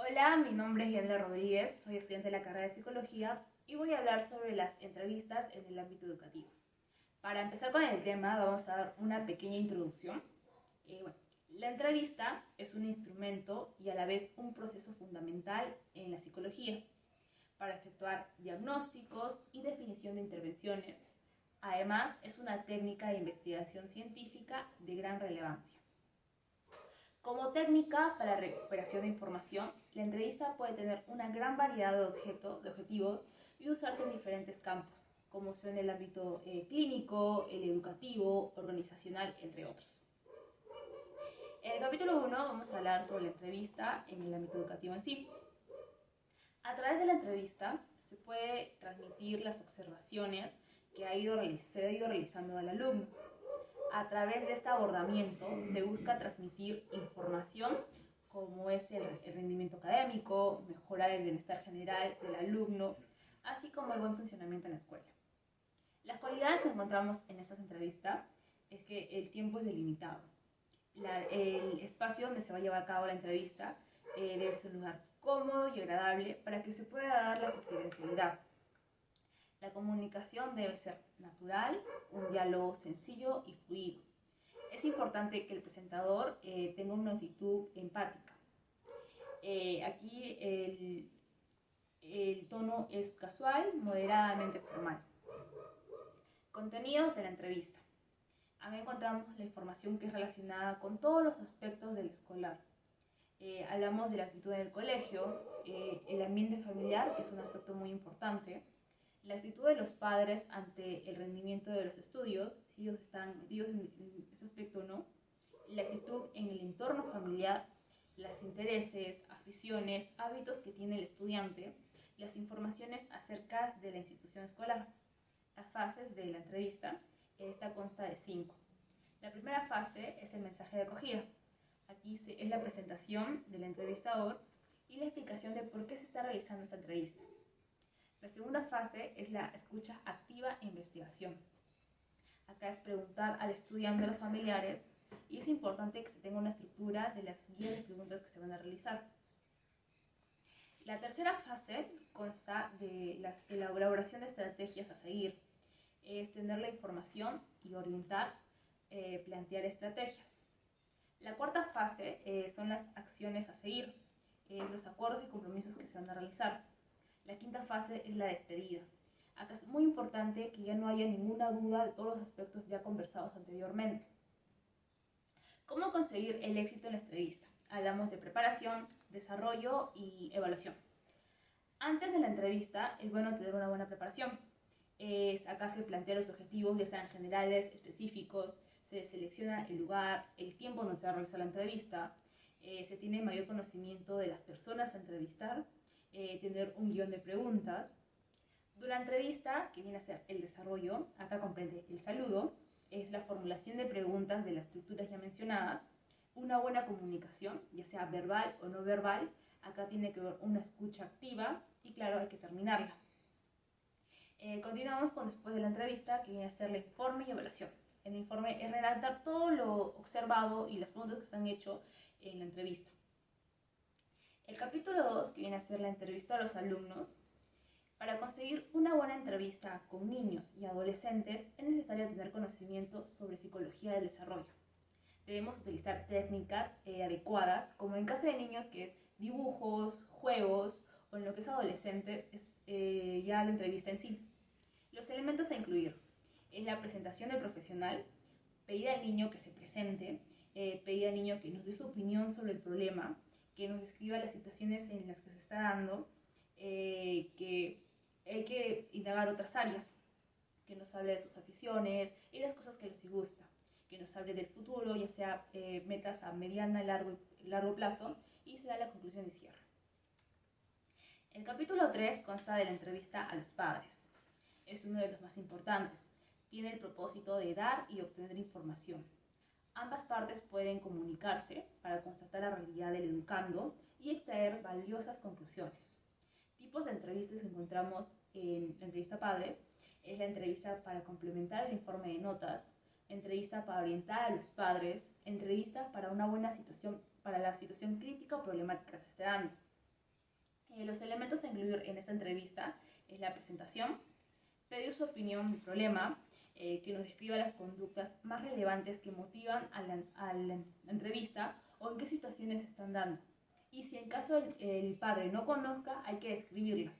Hola, mi nombre es Yandra Rodríguez, soy estudiante de la carrera de Psicología y voy a hablar sobre las entrevistas en el ámbito educativo. Para empezar con el tema, vamos a dar una pequeña introducción. La entrevista es un instrumento y a la vez un proceso fundamental en la psicología para efectuar diagnósticos y definición de intervenciones. Además, es una técnica de investigación científica de gran relevancia. Como técnica para recuperación de información, la entrevista puede tener una gran variedad de objetivos y usarse en diferentes campos, como son el ámbito clínico, el educativo, organizacional, entre otros. En el capítulo 1 vamos a hablar sobre la entrevista en el ámbito educativo en sí. A través de la entrevista se puede transmitir las observaciones que se ha ido realizando al alumno. A través de este abordamiento se busca transmitir información como es el rendimiento académico, mejorar el bienestar general del alumno, así como el buen funcionamiento en la escuela. Las cualidades que encontramos en esta entrevista es que el tiempo es delimitado. El espacio donde se va a llevar a cabo la entrevista debe ser un lugar cómodo y agradable para que se pueda dar la confidencialidad. La comunicación debe ser natural, un diálogo sencillo y fluido. Es importante que el presentador tenga una actitud empática. Aquí el tono es casual, moderadamente formal. Contenidos de la entrevista. Acá encontramos la información que es relacionada con todos los aspectos del escolar. Hablamos de la actitud en el colegio, el ambiente familiar es un aspecto muy importante, la actitud de los padres ante el rendimiento de los estudios, si ellos están metidos en ese aspecto o no, la actitud en el entorno familiar, los intereses, aficiones, hábitos que tiene el estudiante, las informaciones acerca de la institución escolar. Las fases de la entrevista, esta consta de 5. La primera fase es el mensaje de acogida. Aquí es la presentación del entrevistador y la explicación de por qué se está realizando esta entrevista. La segunda fase es la escucha activa e investigación. Acá es preguntar al estudiante, a los familiares, y es importante que se tenga una estructura de las guías de preguntas que se van a realizar. La tercera fase consta de la elaboración de estrategias a seguir. Es tener la información y orientar, plantear estrategias. La cuarta fase son las acciones a seguir, los acuerdos y compromisos que se van a realizar. La quinta fase es la despedida. Acá es muy importante que ya no haya ninguna duda de todos los aspectos ya conversados anteriormente. ¿Cómo conseguir el éxito en la entrevista? Hablamos de preparación, desarrollo y evaluación. Antes de la entrevista es bueno tener una buena preparación. Acá se plantean los objetivos, ya sean generales, específicos, se selecciona el lugar, el tiempo donde se va a realizar la entrevista, se tiene mayor conocimiento de las personas a entrevistar, tener un guión de preguntas. Durante la entrevista, que viene a ser el desarrollo, acá comprende el saludo, es la formulación de preguntas de las estructuras ya mencionadas, una buena comunicación, ya sea verbal o no verbal, acá tiene que ver una escucha activa y claro, hay que terminarla. Continuamos con después de la entrevista, que viene a ser el informe y evaluación. El informe es redactar todo lo observado y las preguntas que se han hecho en la entrevista. El capítulo 2, que viene a ser la entrevista a los alumnos. Para conseguir una buena entrevista con niños y adolescentes es necesario tener conocimiento sobre psicología del desarrollo. Debemos utilizar técnicas adecuadas, como en caso de niños que es dibujos, juegos, o en lo que es adolescentes es ya la entrevista en sí. Los elementos a incluir es la presentación del profesional, pedir al niño que se presente, pedir al niño que nos dé su opinión sobre el problema, que nos describa las situaciones en las que se está dando, que hay que indagar otras áreas, que nos hable de sus aficiones y las cosas que les disgusta, que nos hable del futuro, ya sea metas a mediana, largo plazo, y se da la conclusión y cierre. El capítulo 3 consta de la entrevista a los padres. Es uno de los más importantes. Tiene el propósito de dar y obtener información. Ambas partes pueden comunicarse para constatar la realidad del educando y extraer valiosas conclusiones. Tipos de entrevistas que encontramos en la entrevista a padres es la entrevista para complementar el informe de notas, entrevista para orientar a los padres, entrevista para una buena situación, para la situación crítica o problemática que se esté dando. Los elementos a incluir en esta entrevista es la presentación, pedir su opinión del problema, que nos describa las conductas más relevantes que motivan a la entrevista o en qué situaciones se están dando. Y si en caso el padre no conozca, hay que describirlas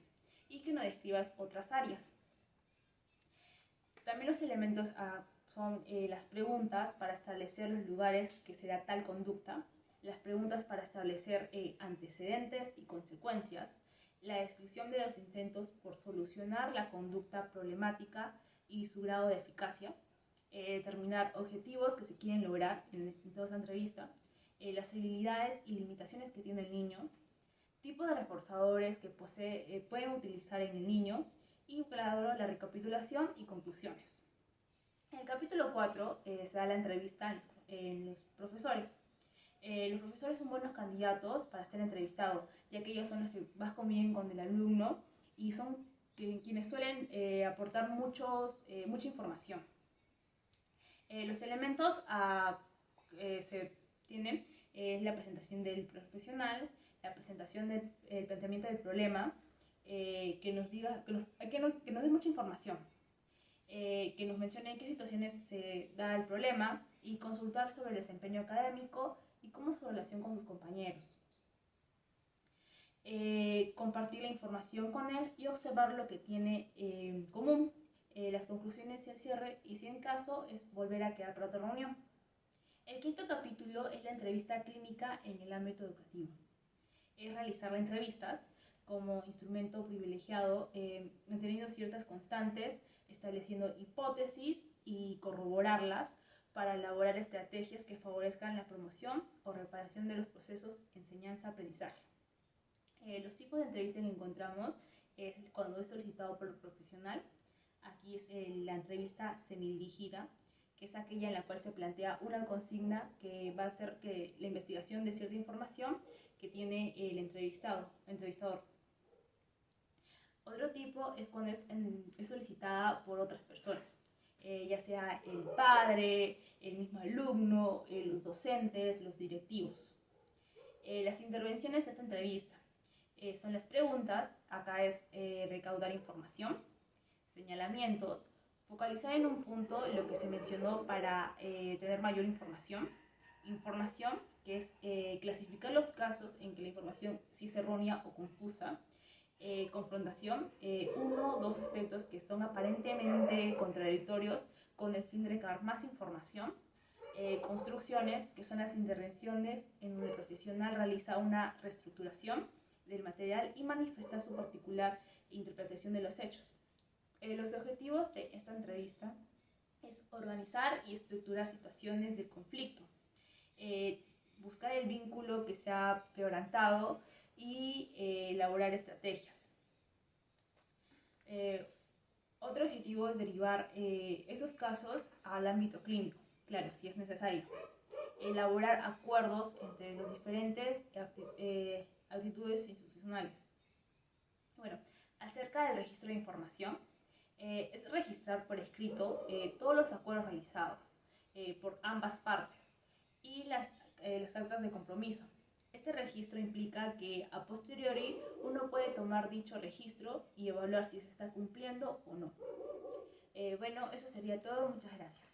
y que nos describas otras áreas. También los elementos son las preguntas para establecer los lugares que se da tal conducta, las preguntas para establecer antecedentes y consecuencias, la descripción de los intentos por solucionar la conducta problemática y su grado de eficacia, determinar objetivos que se quieren lograr en toda esta entrevista, las habilidades y limitaciones que tiene el niño, tipos de reforzadores que pueden utilizar en el niño y, claro, la recapitulación y conclusiones. En el capítulo 4 se da la entrevista en los profesores. Los profesores son buenos candidatos para ser entrevistados, ya que ellos son los que más conviven con el alumno y son quienes suelen aportar mucha información. Los elementos se tienen la presentación del profesional, la presentación del planteamiento del problema, que nos dé mucha información, que nos mencione en qué situaciones se da el problema y consultar sobre el desempeño académico y cómo es su relación con sus compañeros. Compartir la información con él y observar lo que tiene en común, las conclusiones y el cierre, y si en caso es volver a quedar para otra reunión. El quinto capítulo es la entrevista clínica en el ámbito educativo. Es realizar las entrevistas como instrumento privilegiado, manteniendo ciertas constantes, estableciendo hipótesis y corroborarlas para elaborar estrategias que favorezcan la promoción o reparación de los procesos enseñanza-aprendizaje. Los tipos de entrevistas que encontramos es cuando es solicitado por el profesional. Aquí es la entrevista semidirigida, que es aquella en la cual se plantea una consigna que va a hacer que la investigación de cierta información que tiene el entrevistador. Otro tipo es cuando es solicitada por otras personas, ya sea el padre, el mismo alumno, los docentes, los directivos. Las intervenciones de esta entrevista son las preguntas, acá es recaudar información, señalamientos, focalizar en un punto lo que se mencionó para tener mayor información, que es clasificar los casos en que la información sí es errónea o confusa, confrontación, uno o dos aspectos que son aparentemente contradictorios con el fin de recabar más información, construcciones, que son las intervenciones en donde el profesional realiza una reestructuración del material y manifiesta su particular interpretación de los hechos. Los objetivos de esta entrevista es organizar y estructurar situaciones de conflicto, buscar el vínculo que se ha quebrantado y elaborar estrategias. Otro objetivo es derivar esos casos al ámbito clínico, claro, si es necesario. Elaborar acuerdos entre los diferentes actitudes institucionales. Bueno, acerca del registro de información, es registrar por escrito todos los acuerdos realizados por ambas partes y las cartas de compromiso. Este registro implica que a posteriori uno puede tomar dicho registro y evaluar si se está cumpliendo o no. Bueno, eso sería todo. Muchas gracias.